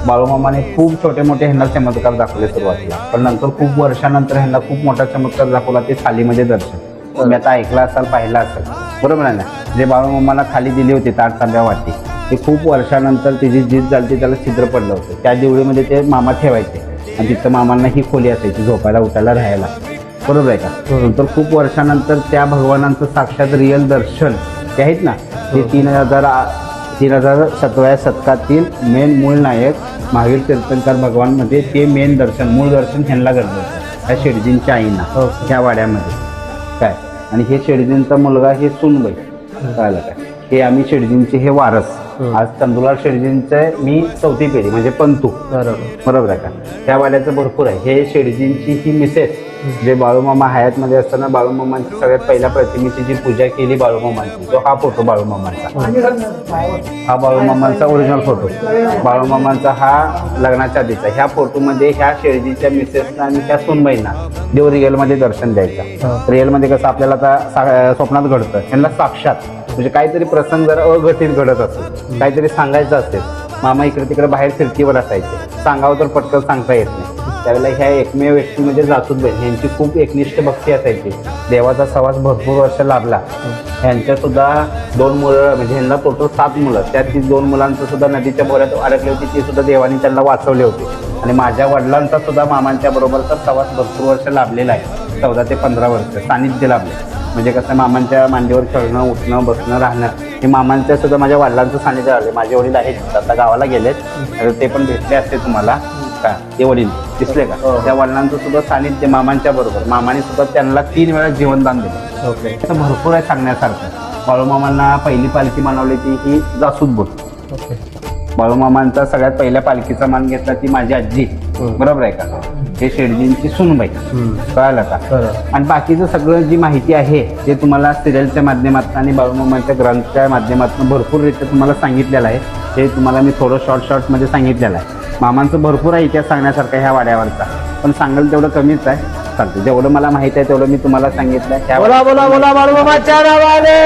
बाळूमामाने खूप छोटे मोठे ह्यांना चमत्कार दाखवले सुरुवातीला, पण नंतर खूप वर्षानंतर ह्यांना खूप मोठा चमत्कार दाखवला ते थालीमध्ये दर्शन. तुम्ही आता ऐकलं असाल, पाहिलं असेल, बरोबर आहे ना. जे बाळूमामाला खाली दिली होती ताट तांब्या वाटी, ते खूप वर्षानंतर तिची जीत झाली, त्याला छिद्र पडलं होतं. त्या दिवळीमध्ये ते मामा ठेवायचे आणि तिथं मामांना ही खोली असायची झोपायला उठायला राहायला, बरोबर आहे का. नंतर खूप वर्षानंतर त्या भगवानांचं साक्षात रिअल दर्शन ते आहेत ना, ते 3007व्या शतकातील मेन मूळ नायक महावीर तीर्थंकर भगवानमध्ये ते मेन दर्शन, मूळ दर्शन ह्यांना घडलं त्या शेडजींच्या आईना ह्या वाड्यामध्ये काय. आणि हे शेडजींचा मुलगा हे सुनबाई, कळलं काय. हे आम्ही शेडजींचे हे वारस. आज चंदुलाल शेडजींचे मी चौथी पिढी म्हणजे पंतू, बरोबर आहे का. त्या वाड्याचं भरपूर आहे. हे शेडजींची ही मिसेस, जे बाळूमामा हयातमध्ये असताना बाळूमामांची सगळ्यात पहिल्या प्रतिमेची जी पूजा केली बाळूमामांची, तो हा फोटो बाळूमामांचा. हा बाळूमामांचा ओरिजिनल फोटो, बाळूमामांचा हा लग्नाच्या आधीचा. ह्या फोटोमध्ये ह्या शेडजीच्या मिसेसना आणि त्या सुनबाईंना देव रिअलमध्ये दर्शन द्यायचा. रिअलमध्ये कसं आपल्याला आता स्वप्नात घडतं, ह्यांना साक्षात म्हणजे काहीतरी प्रसंग जर अघटित घडत असेल, काहीतरी सांगायचं असेल, मामा इकडे तिकडे बाहेर फिरतीवर असायचे, सांगावं तर पटकन सांगता येत नाही. त्यावेळेला ह्या एकमेव व्यक्ती म्हणजे जासूदबाई, यांची खूप एकनिष्ठ भक्ती असायची. देवाचा सहवास भरपूर वर्ष लाभला. ह्यांच्या सुद्धा 2 मुलं, म्हणजे ह्यांना टोटल 7 मुलं, त्यात 2 मुलांचं सुद्धा नदीच्या बोऱ्यात अडकली होती, ती सुद्धा देवाने त्यांना वाचवले होते. आणि माझ्या वडिलांचा सुद्धा मामांच्या बरोबरचा सहवास भरपूर वर्ष लाभलेला आहे, 14 ते 15 वर्ष सानिध्य लाभले. म्हणजे कसं मामांच्या मांडीवर खेळणं, उठणं, बसणं, राहणं, हे मामांच्या सुद्धा माझ्या वडिलांचं सानिध्य आले. माझे वडील आहेत आता गावाला गेलेत, ते पण भेटले असते तुम्हाला का, ते वडील दिसले का. त्या वडिलांचं सुद्धा सानिध्य मामांच्या बरोबर. मामाने सुद्धा त्यांना 3 वेळा जीवनदान दिलं. असं भरपूर आहे सांगण्यासारखं. बाळूमामांना पहिली पालखी मानवली ती ही जासूदबोट. बाळूमामांचा सगळ्यात पहिल्या पालखीचा मान घेतला ती माझी आजी, बरोबर आहे का. हे शेडजींची सुनबाई, कळालं का. आणि बाकीचं सगळं जी माहिती आहे ते तुम्हाला सिरियलच्या माध्यमातून आणि बाळूमामांच्या ग्रंथच्या माध्यमातून भरपूररित्या तुम्हाला सांगितलेलं आहे. हे तुम्हाला मी थोडं शॉर्टमध्ये सांगितलेलं आहे. मामांचं भरपूर आहे इतिहास सांगण्यासारखा ह्या वाड्यावरचा, पण सांगाल तेवढं कमीच आहे. चालतं, जेवढं मला माहिती आहे तेवढं मी तुम्हाला सांगितलं. बोला बोला बोला बाळूमामाच्या नावाने.